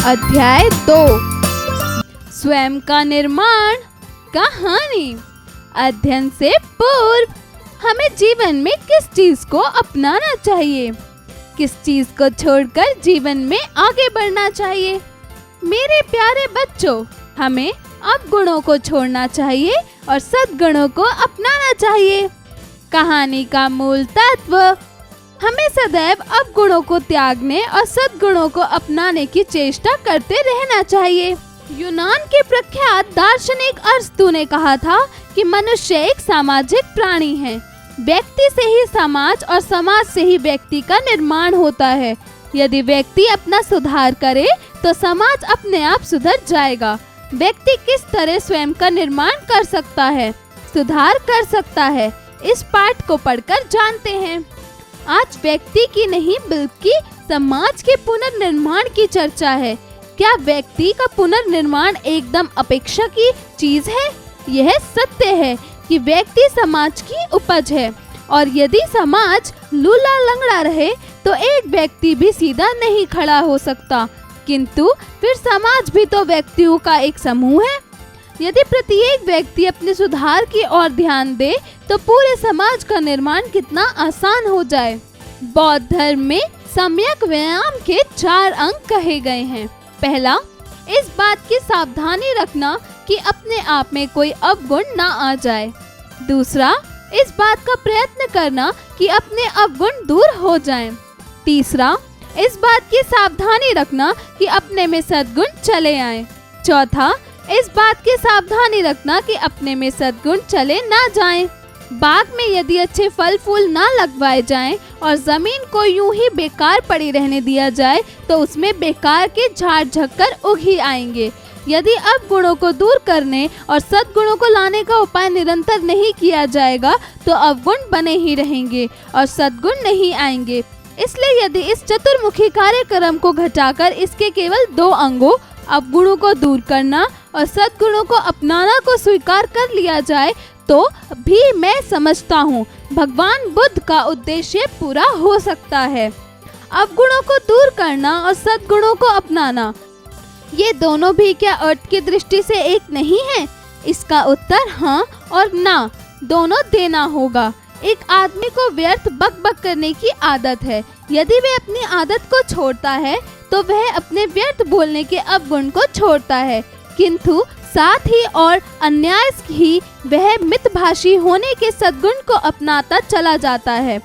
अध्याय 2 स्वयं का निर्माण कहानी। अध्ययन से पूर्व हमें जीवन में किस चीज को अपनाना चाहिए, किस चीज को छोड़कर जीवन में आगे बढ़ना चाहिए। मेरे प्यारे बच्चों, हमें अवगुणों को छोड़ना चाहिए और सद्गुणों को अपनाना चाहिए। कहानी का मूल तत्व, हमें सदैव अवगुणों को त्यागने और सद्गुणों को अपनाने की चेष्टा करते रहना चाहिए। यूनान के प्रख्यात दार्शनिक अरस्तू ने कहा था कि मनुष्य एक सामाजिक प्राणी है। व्यक्ति से ही समाज और समाज से ही व्यक्ति का निर्माण होता है। यदि व्यक्ति अपना सुधार करे तो समाज अपने आप सुधर जाएगा। व्यक्ति किस तरह स्वयं का निर्माण कर सकता है, सुधार कर सकता है, इस पाठ को पढ़कर जानते हैं। आज व्यक्ति की नहीं बल्कि समाज के पुनर्निर्माण की चर्चा है। क्या व्यक्ति का पुनर्निर्माण एकदम अपेक्षा की चीज है? यह सत्य है कि व्यक्ति समाज की उपज है और यदि समाज लूला लंगड़ा रहे तो एक व्यक्ति भी सीधा नहीं खड़ा हो सकता। किंतु फिर समाज भी तो व्यक्तियों का एक समूह है। यदि प्रत्येक व्यक्ति अपने सुधार की ओर ध्यान दे तो पूरे समाज का निर्माण कितना आसान हो जाए। बौद्ध धर्म में सम्यक व्यायाम के 4 अंग कहे गए हैं। पहला, इस बात की सावधानी रखना कि अपने आप में कोई अवगुण ना आ जाए। दूसरा, इस बात का प्रयत्न करना कि अपने अवगुण दूर हो जाएं। तीसरा, इस बात की सावधानी रखना कि अपने में सद्गुण चले आएं। चौथा, इस बात की सावधानी रखना कि अपने में सद्गुण चले ना जाएं। बाग में यदि अच्छे फल फूल ना लगवाए जाएं और जमीन को यूं ही बेकार पड़ी रहने दिया जाए तो उसमें बेकार के झाड़ झक्कर उग ही आएंगे। यदि अवगुणों को दूर करने और सद्गुणों को लाने का उपाय निरंतर नहीं किया जाएगा तो अवगुण बने ही रहेंगे और सद्गुण नहीं आएंगे। इसलिए यदि इस चतुर्मुखी कार्यक्रम को घटाकर इसके केवल 2 अंगों अवगुणों को दूर करना और सद्गुणों को अपनाना को स्वीकार कर लिया जाए तो भी मैं समझता हूँ भगवान बुद्ध का उद्देश्य पूरा हो सकता है। अवगुणों को दूर करना और सद्गुणों को अपनाना, ये दोनों भी क्या अर्थ की दृष्टि से एक नहीं है? इसका उत्तर हाँ और ना दोनों देना होगा। एक आदमी को व्यर्थ बक करने की आदत है। यदि वह अपनी आदत को छोड़ता है तो वह अपने व्यर्थ बोलने के अवगुण को छोड़ता है, किंतु साथ ही और अन्याय ही वह मितभाषी होने के सद्गुण को अपनाता चला जाता है।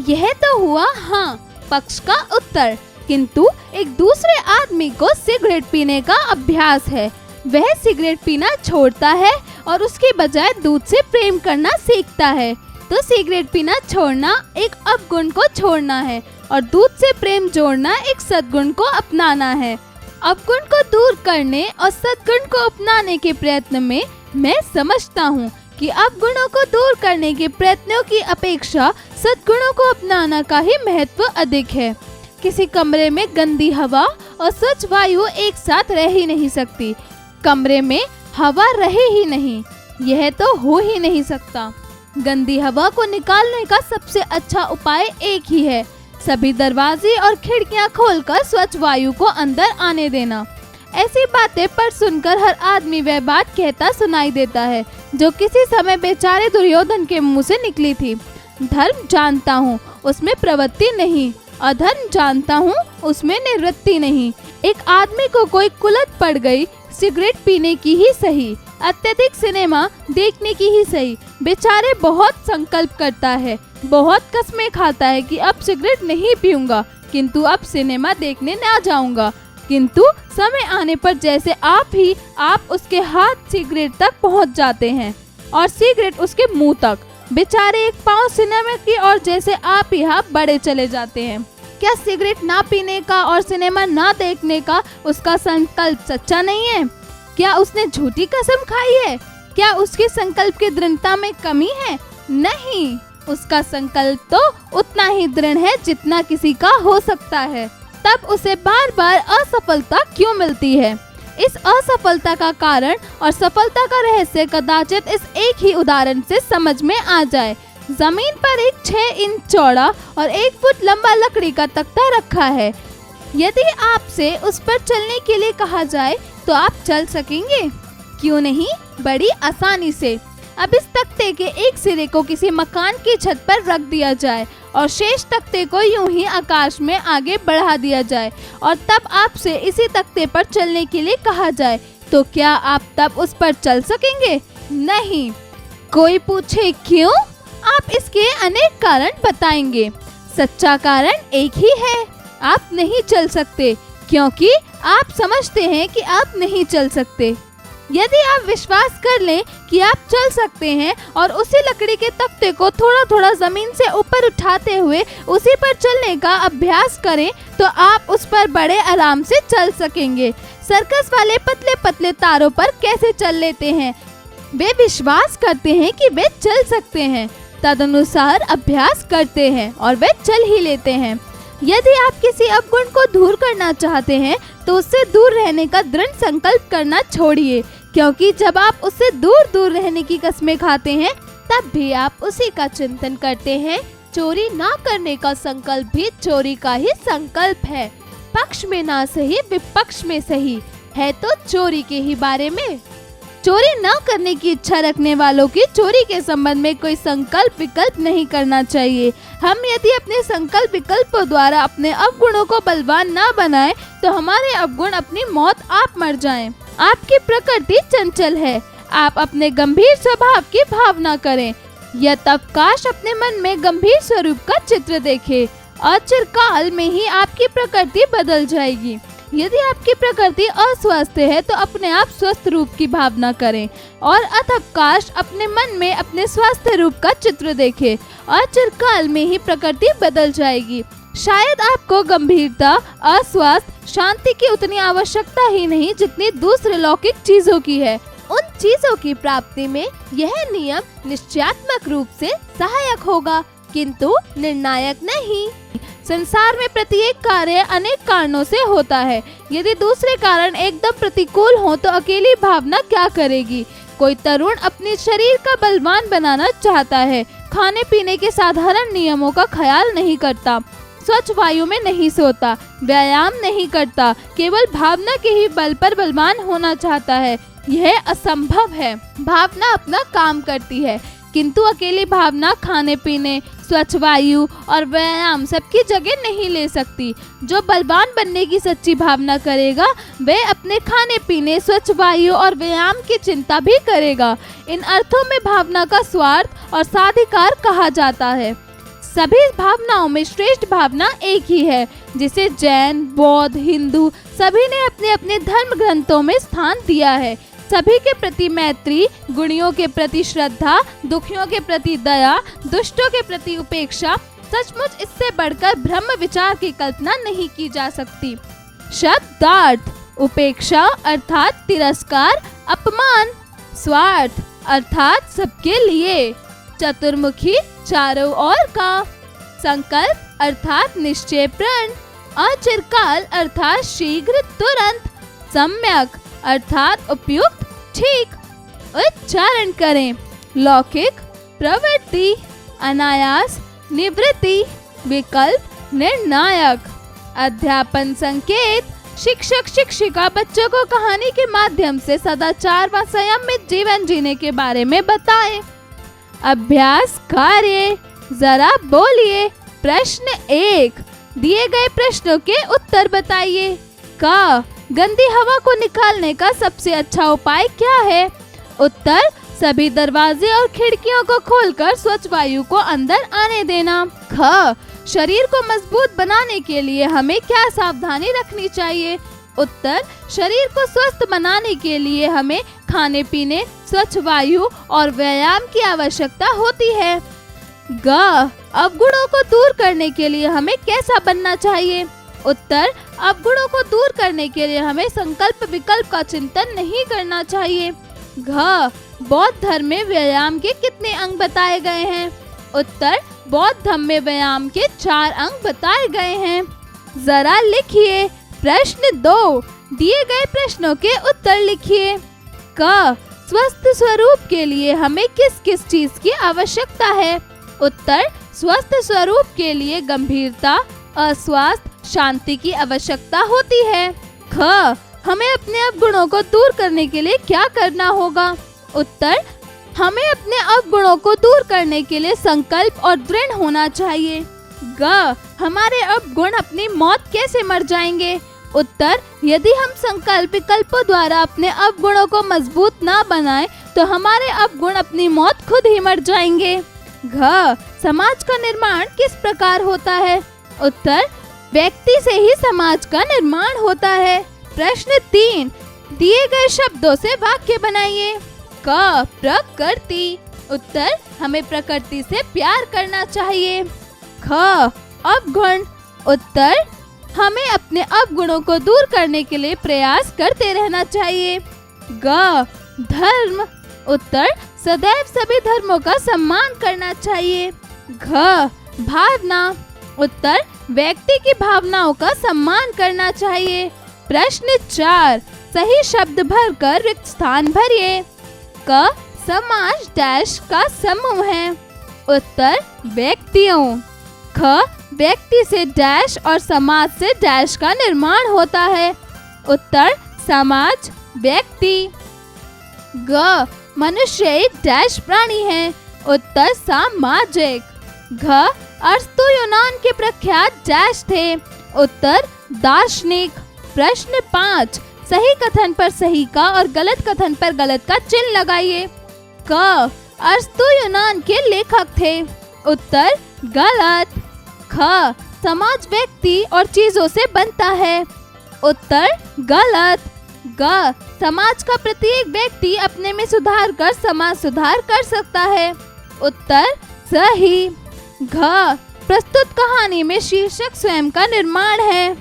यह तो हुआ हाँ पक्ष का उत्तर। किंतु एक दूसरे आदमी को सिगरेट पीने का अभ्यास है। वह सिगरेट पीना छोड़ता है और उसके बजाय दूध से प्रेम करना सीखता है। तो सिगरेट पीना छोड़ना एक अवगुण को छोड़ना है और दूध से प्रेम जोड़ना एक सद्गुण को अपनाना है। अवगुण को दूर करने और सद्गुण को अपनाने के प्रयत्न में मैं समझता हूँ कि अवगुणों को दूर करने के प्रयत्नों की अपेक्षा सद्गुणों को अपनाना का ही महत्व अधिक है। किसी कमरे में गंदी हवा और स्वच्छ वायु एक साथ रह ही नहीं सकती। कमरे में हवा रहे ही नहीं, यह तो हो ही नहीं सकता। गंदी हवा को निकालने का सबसे अच्छा उपाय एक ही है, सभी दरवाजे और खिड़कियां खोलकर स्वच्छ वायु को अंदर आने देना। ऐसी बातें पर सुनकर हर आदमी वह बात कहता सुनाई देता है जो किसी समय बेचारे दुर्योधन के मुंह से निकली थी। धर्म जानता हूँ उसमें प्रवृत्ति नहीं, अधर्म जानता हूँ उसमें निवृत्ति नहीं। एक आदमी को कोई कुलत पड़ गई, सिगरेट पीने की ही सही, अत्यधिक सिनेमा देखने की ही सही, बेचारे बहुत संकल्प करता है, बहुत कस्में खाता है कि अब सिगरेट नहीं पीऊंगा, किंतु अब सिनेमा देखने ना जाऊंगा। किंतु समय आने पर जैसे आप उसके हाथ सिगरेट तक पहुंच जाते हैं और सिगरेट उसके मुंह तक। बेचारे एक पांव सिनेमा की और जैसे आप बढ़े चले जाते हैं। क्या सिगरेट ना पीने का और सिनेमा ना देखने का उसका संकल्प सच्चा नहीं है? क्या उसने झूठी कसम खाई है? क्या उसके संकल्प की दृढ़ता में कमी है? नहीं, उसका संकल्प तो उतना ही दृढ़ है जितना किसी का हो सकता है। तब उसे बार बार असफलता क्यों मिलती है? इस असफलता का कारण और सफलता का रहस्य कदाचित इस एक ही उदाहरण से समझ में आ जाए। जमीन पर एक 6 इंच चौड़ा और 1 फुट लंबा लकड़ी का तख्ता रखा है। यदि आपसे उस पर चलने के लिए कहा जाए तो आप चल सकेंगे? क्यों नहीं, बड़ी आसानी से। अब इस तख्ते के एक सिरे को किसी मकान की छत पर रख दिया जाए और शेष तख्ते को यूं ही आकाश में आगे बढ़ा दिया जाए और तब आपसे इसी तख्ते पर चलने के लिए कहा जाए, तो क्या आप तब उस पर चल सकेंगे? नहीं। कोई पूछे क्यों? आप इसके अनेक कारण बताएंगे। सच्चा कारण एक ही है, आप नहीं चल सकते, क्योंकि आप समझते हैं कि आप नहीं चल सकते। यदि आप विश्वास कर लें कि आप चल सकते हैं और उसी लकड़ी के तख्ते को थोड़ा थोड़ा जमीन से ऊपर उठाते हुए उसी पर चलने का अभ्यास करें, तो आप उस पर बड़े आराम से चल सकेंगे। सर्कस वाले पतले पतले तारों पर कैसे चल लेते हैं? वे विश्वास करते हैं कि वे चल सकते हैं, तदनुसार अभ्यास करते हैं और वे चल ही लेते हैं। यदि आप किसी अवगुण को दूर करना चाहते हैं तो उससे दूर रहने का दृढ़ संकल्प करना छोड़िए, क्योंकि जब आप उससे दूर दूर रहने की कसमें खाते हैं तब भी आप उसी का चिंतन करते हैं। चोरी ना करने का संकल्प भी चोरी का ही संकल्प है। पक्ष में ना सही विपक्ष में सही है तो चोरी के ही बारे में। चोरी न करने की इच्छा रखने वालों की चोरी के संबंध में कोई संकल्प विकल्प नहीं करना चाहिए। हम यदि अपने संकल्प विकल्पों द्वारा अपने अवगुणों को बलवान न बनाएं, तो हमारे अवगुण अपनी मौत आप मर जाएं। आपकी प्रकृति चंचल है, आप अपने गंभीर स्वभाव की भावना करें या तब काश अपने मन में गंभीर स्वरूप का चित्र देखें और चिरकाल में ही आपकी प्रकृति बदल जाएगी। यदि आपकी प्रकृति अस्वस्थ है तो अपने आप स्वस्थ रूप की भावना करें और अतः काश अपने मन में अपने स्वस्थ रूप का चित्र देखें और चिरकाल में ही प्रकृति बदल जाएगी। शायद आपको गंभीरता, अस्वस्थ, शांति की उतनी आवश्यकता ही नहीं जितनी दूसरे लौकिक चीजों की है। उन चीजों की प्राप्ति में यह नियम निश्चयात्मक रूप से सहायक होगा, किंतु निर्णायक नहीं। संसार में प्रत्येक कार्य अनेक कारणों से होता है। यदि दूसरे कारण एकदम प्रतिकूल हो तो अकेली भावना क्या करेगी? कोई तरुण अपने शरीर का बलवान बनाना चाहता है, खाने पीने के साधारण नियमों का ख्याल नहीं करता, स्वच्छ वायु में नहीं सोता, व्यायाम नहीं करता, केवल भावना के ही बल पर बलवान होना चाहता है। यह असंभव है। भावना अपना काम करती है, किंतु अकेली भावना खाने पीने, स्वच्छ वायु और व्यायाम सबकी जगह नहीं ले सकती। जो बलवान बनने की सच्ची भावना करेगा वह अपने खाने पीने, स्वच्छ वायु और व्यायाम की चिंता भी करेगा। इन अर्थों में भावना का स्वार्थ और साधिकार कहा जाता है। सभी भावनाओं में श्रेष्ठ भावना एक ही है, जिसे जैन, बौद्ध, हिंदू सभी ने अपने अपने धर्म ग्रंथों में स्थान दिया है। सभी के प्रति मैत्री, गुणियों के प्रति श्रद्धा, दुखियों के प्रति दया, दुष्टों के प्रति उपेक्षा। सचमुच इससे बढ़कर ब्रह्म विचार की कल्पना नहीं की जा सकती। शब्दार्थ: उपेक्षा अर्थात तिरस्कार, अपमान; स्वार्थ अर्थात सबके लिए, चतुर्मुखी चारों ओर का; संकल्प अर्थात निश्चय प्रण, अचिरकाल अर्थात शीघ्र तुरंत, सम्यक अर्थात उपयुक्त ठीक। उच्चारण करें: लौकिक, प्रवृत्ति, अनायास, निवृत्ति, विकल्प, निर्णायक। अध्यापन संकेत: शिक्षक शिक्षिका बच्चों को कहानी के माध्यम से सदाचार व संयमित जीवन जीने के बारे में बताएं। अभ्यास कार्य: जरा बोलिए। प्रश्न 1, दिए गए प्रश्नों के उत्तर बताइए। क, गंदी हवा को निकालने का सबसे अच्छा उपाय क्या है? उत्तर: सभी दरवाजे और खिड़कियों को खोलकर स्वच्छ वायु को अंदर आने देना। ख, शरीर को मजबूत बनाने के लिए हमें क्या सावधानी रखनी चाहिए? उत्तर: शरीर को स्वस्थ बनाने के लिए हमें खाने पीने, स्वच्छ वायु और व्यायाम की आवश्यकता होती है। ग, अवगुणों को दूर करने के लिए हमें कैसा बनना चाहिए? उत्तर: अवगुणों को दूर करने के लिए हमें संकल्प विकल्प का चिंतन नहीं करना चाहिए। घ, बौद्ध धर्म में व्यायाम के कितने अंग बताए गए हैं? उत्तर: बौद्ध धर्म में व्यायाम के 4 अंग बताए गए हैं। जरा लिखिए। प्रश्न 2, दिए गए प्रश्नों के उत्तर लिखिए। क, स्वस्थ स्वरूप के लिए हमें किस किस चीज की आवश्यकता है? उत्तर: स्वस्थ स्वरूप के लिए गंभीरता, अस्वास्थ्य, शांति की आवश्यकता होती है। ख, हमें अपने अवगुणों को दूर करने के लिए क्या करना होगा? उत्तर, हमें अपने अवगुणों को दूर करने के लिए संकल्प और दृढ़ होना चाहिए। ग, हमारे अवगुण अपनी मौत कैसे मर जाएंगे? उत्तर, यदि हम संकल्प विकल्पों द्वारा अपने अवगुणों को मजबूत ना बनाएं, तो हमारे अवगुण अपनी मौत खुद ही मर जाएंगे। घ, समाज का निर्माण किस प्रकार होता है? उत्तर, व्यक्ति से ही समाज का निर्माण होता है। प्रश्न 3, दिए गए शब्दों से वाक्य बनाइए। क, प्रकृति। उत्तर, हमें प्रकृति से प्यार करना चाहिए। ख, अवगुण। उत्तर, हमें अपने अवगुणों को दूर करने के लिए प्रयास करते रहना चाहिए। ग, धर्म। उत्तर, सदैव सभी धर्मों का सम्मान करना चाहिए। घ, भावना। उत्तर, व्यक्ति की भावनाओं का सम्मान करना चाहिए। प्रश्न 4, सही शब्द भरकर रिक्त स्थान भरिए। क, समाज डैश का समूह है। उत्तर, व्यक्तियों। ख, व्यक्ति से डैश और समाज से डैश का निर्माण होता है। उत्तर, समाज, व्यक्ति। ग, मनुष्य एक डैश प्राणी है। उत्तर, सामाजिक। घ, अरस्तु यूनान के प्रख्यात डैश थे। उत्तर, दार्शनिक। प्रश्न 5, सही कथन पर सही का और गलत कथन पर गलत का चिन्ह लगाइए। क, अरस्तु यूनान के लेखक थे। उत्तर, गलत। ख, समाज व्यक्ति और चीजों से बनता है। उत्तर, गलत। ग, समाज का प्रत्येक व्यक्ति अपने में सुधार कर समाज सुधार कर सकता है। उत्तर, सही। घ, प्रस्तुत कहानी में शीर्षक स्वयं का निर्माण है।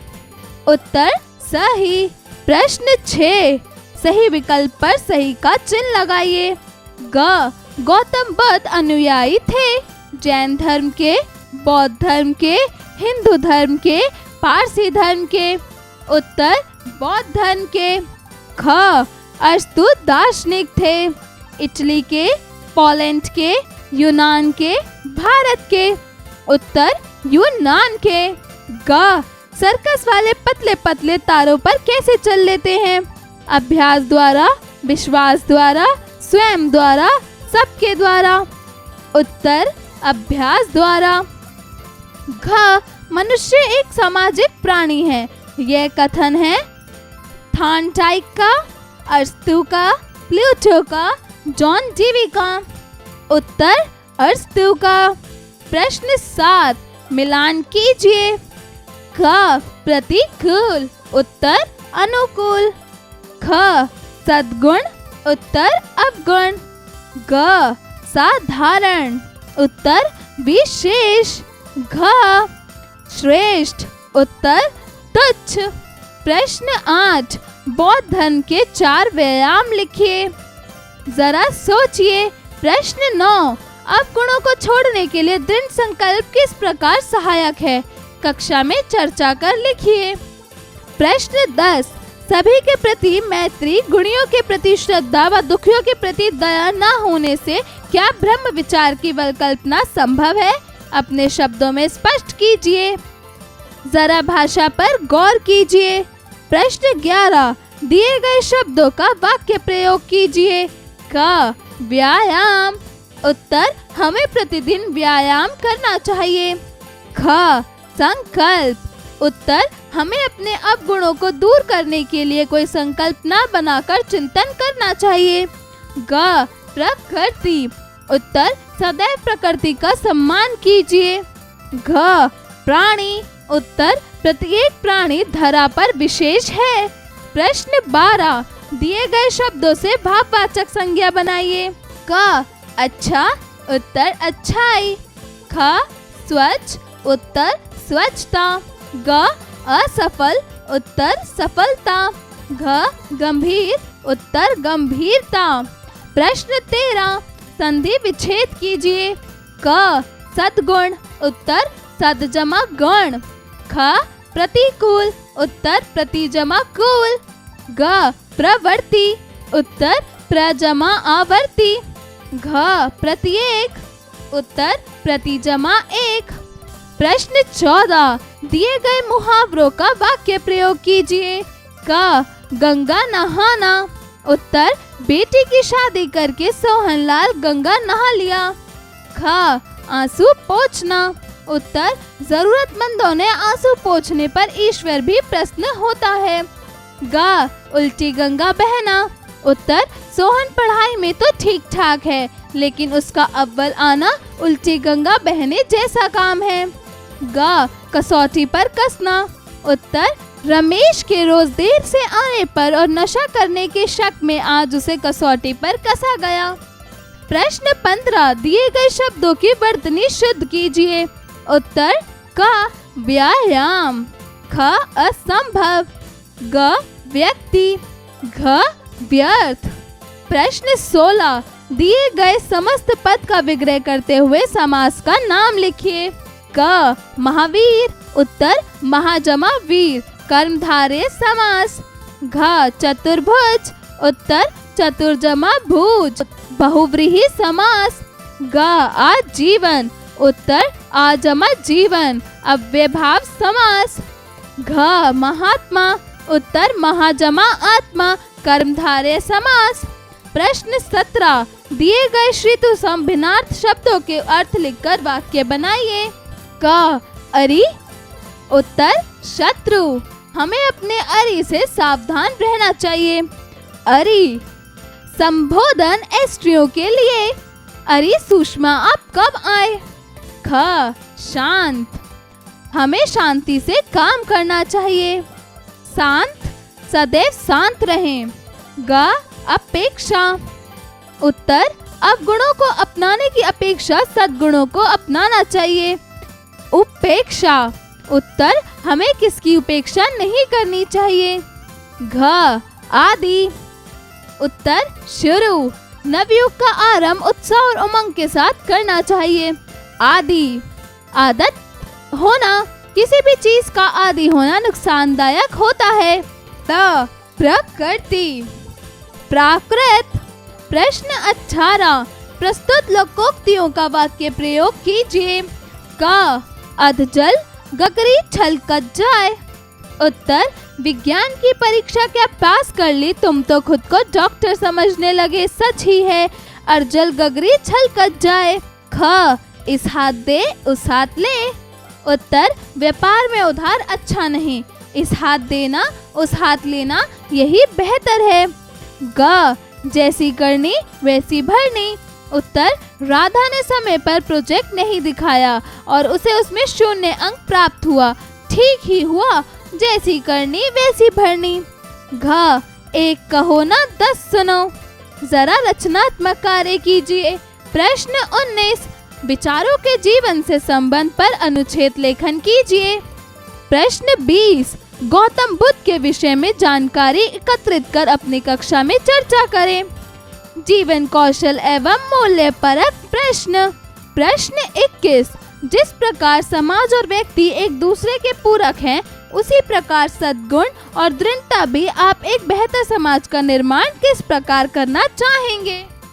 उत्तर, सही। प्रश्न 6, सही विकल्प पर सही का चिन्ह लगाइए। ग, गौतम बुद्ध अनुयायी थे। जैन धर्म के, बौद्ध धर्म के, हिंदू धर्म के, पारसी धर्म के। उत्तर, बौद्ध धर्म के। ख, अरस्तु दार्शनिक थे। इटली के, पोलैंड के, यूनान के, भारत के। उत्तर, यूनान के। ग, सर्कस वाले पतले पतले तारों पर कैसे चल लेते हैं? अभ्यास द्वारा, विश्वास द्वारा, स्वयं द्वारा, सबके द्वारा। उत्तर, अभ्यास द्वारा। घ, मनुष्य एक सामाजिक प्राणी है। यह कथन है थार्नडाइक का, अरस्तु का, प्लूटो का, जॉन डीवी का। उत्तर, अरस्तु का। प्रश्न 7, मिलान कीजिए। ख, प्रतिकूल। उत्तर, अनुकूल। ख, सद्गुण। उत्तर, अवगुण। ग, साधारण। उत्तर, विशेष। घ, श्रेष्ठ। उत्तर, तुच्छ। प्रश्न 8, बौद्ध धर्म के 4 व्यायाम लिखिए। जरा सोचिए। प्रश्न 9, अवगुणों को छोड़ने के लिए दृढ़ संकल्प किस प्रकार सहायक है? कक्षा में चर्चा कर लिखिए। प्रश्न 10, सभी के प्रति मैत्री, गुणियों के प्रति श्रद्धा व दुखियों के प्रति दया न होने से क्या ब्रह्म विचार की कल्पना संभव है? अपने शब्दों में स्पष्ट कीजिए। जरा भाषा पर गौर कीजिए। प्रश्न 11, दिए गए शब्दों का वाक्य प्रयोग कीजिए। क, व्यायाम। उत्तर, हमें प्रतिदिन व्यायाम करना चाहिए। ख, संकल्प। उत्तर, हमें अपने अवगुणों को दूर करने के लिए कोई संकल्प न बनाकर चिंतन करना चाहिए। ग, प्रकृति। उत्तर, सदैव प्रकृति का सम्मान कीजिए। घ, प्राणी। उत्तर, प्रत्येक प्राणी धरा पर विशेष है। प्रश्न 12, दिए गए शब्दों से भाववाचक संज्ञा बनाइए। क, अच्छा। उत्तर, अच्छाई। ख, स्वच्छ। उत्तर, स्वच्छता। ग, असफल। उत्तर, सफलता। घ, गंभीर। उत्तर, गंभीरता। प्रश्न 13, संधि विच्छेद कीजिए। क, सद्गुण। उत्तर, सद जमा गुण। ख, प्रतिकूल। उत्तर, प्रति जमा कूल। ग, प्रवृत्ति। उत्तर, प्रजमा आवर्ती। घ, प्रत्येक। उत्तर, प्रति जमा एक। प्रश्न 14, दिए गए मुहावरों का वाक्य प्रयोग कीजिए। क, गंगा नहाना। उत्तर, बेटी की शादी करके सोहनलाल गंगा नहा लिया। ख, आंसू पोंछना। उत्तर, जरूरतमंदों ने आंसू पोंछने पर ईश्वर भी प्रसन्न होता है। ग, उल्टी गंगा बहना। उत्तर, सोहन पढ़ाई में तो ठीक ठाक है, लेकिन उसका अव्वल आना उल्टी गंगा बहने जैसा काम है। ग, कसौटी पर कसना। उत्तर, रमेश के रोज देर से आने पर और नशा करने के शक में आज उसे कसौटी पर कसा गया। प्रश्न 15, दिए गए शब्दों की वर्तनी शुद्ध कीजिए। उत्तर, क, व्यायाम। ख, असंभव। ग, व्यक्ति। घ, व्यर्थ। प्रश्न 16, दिए गए समस्त पद का विग्रह करते हुए समास का नाम लिखिए। क, महावीर। उत्तर, महाजमा वीर, कर्मधारय समास। घ, चतुर्भुज। उत्तर, चतुर्जमा भुज, बहुव्रीहि समास। ग, आजीवन। उत्तर, आजमा जीवन, अव्ययभाव समास। घ, महात्मा। उत्तर, महाजमा आत्मा, कर्मधारय समास। प्रश्न 17, दिए गए श्रुति सम भिन्नार्थ शब्दों के अर्थ लिखकर वाक्य बनाइए। क, अरि। उत्तर, शत्रु, हमें अपने अरि से सावधान रहना चाहिए। अरि, संबोधन स्त्रियों के लिए। अरे सुषमा, आप कब आए? ख, शांत, हमें शांति से काम करना चाहिए। शांत, सदैव शांत रहें। ग, अपेक्षा। उत्तर, अवगुणों को अपनाने की अपेक्षा सद्गुणों को अपनाना चाहिए। उपेक्षा। उत्तर, हमें किसकी उपेक्षा नहीं करनी चाहिए। घ, आदि। उत्तर, शुरू, नवयुग का आरंभ उत्साह और उमंग के साथ करना चाहिए। आदि, आदत होना, किसी भी चीज का आदि होना नुकसानदायक होता है। त, प्रकृति। प्राकृत। प्रश्न 18, प्रस्तुत लोकोक्तियों का वाक्य प्रयोग कीजिए। क, अधजल गगरी छलकत जाए। उत्तर, विज्ञान की परीक्षा क्या पास कर ली, तुम तो खुद को डॉक्टर समझने लगे, सच ही है, अर्जल गगरी छलकत जाए। ख, इस हाथ दे उस हाथ ले। उत्तर, व्यापार में उधार अच्छा नहीं, इस हाथ देना उस हाथ लेना यही बेहतर है। ग, जैसी करनी वैसी भरनी। उत्तर, राधा ने समय पर प्रोजेक्ट नहीं दिखाया और उसे उसमें 0 अंक प्राप्त हुआ, ठीक ही हुआ, जैसी करनी वैसी भरनी। घ, एक कहो ना 10 सुनो, जरा रचनात्मक कार्य कीजिए। प्रश्न 19, विचारों के जीवन से संबंध पर अनुच्छेद लेखन कीजिए। प्रश्न 20, गौतम बुद्ध के विषय में जानकारी एकत्रित कर अपनी कक्षा में चर्चा करें। जीवन कौशल एवं मूल्य परक प्रश्न। प्रश्न 21, जिस प्रकार समाज और व्यक्ति एक दूसरे के पूरक हैं, उसी प्रकार सद्गुण और दृढ़ता भी आप एक बेहतर समाज का निर्माण किस प्रकार करना चाहेंगे।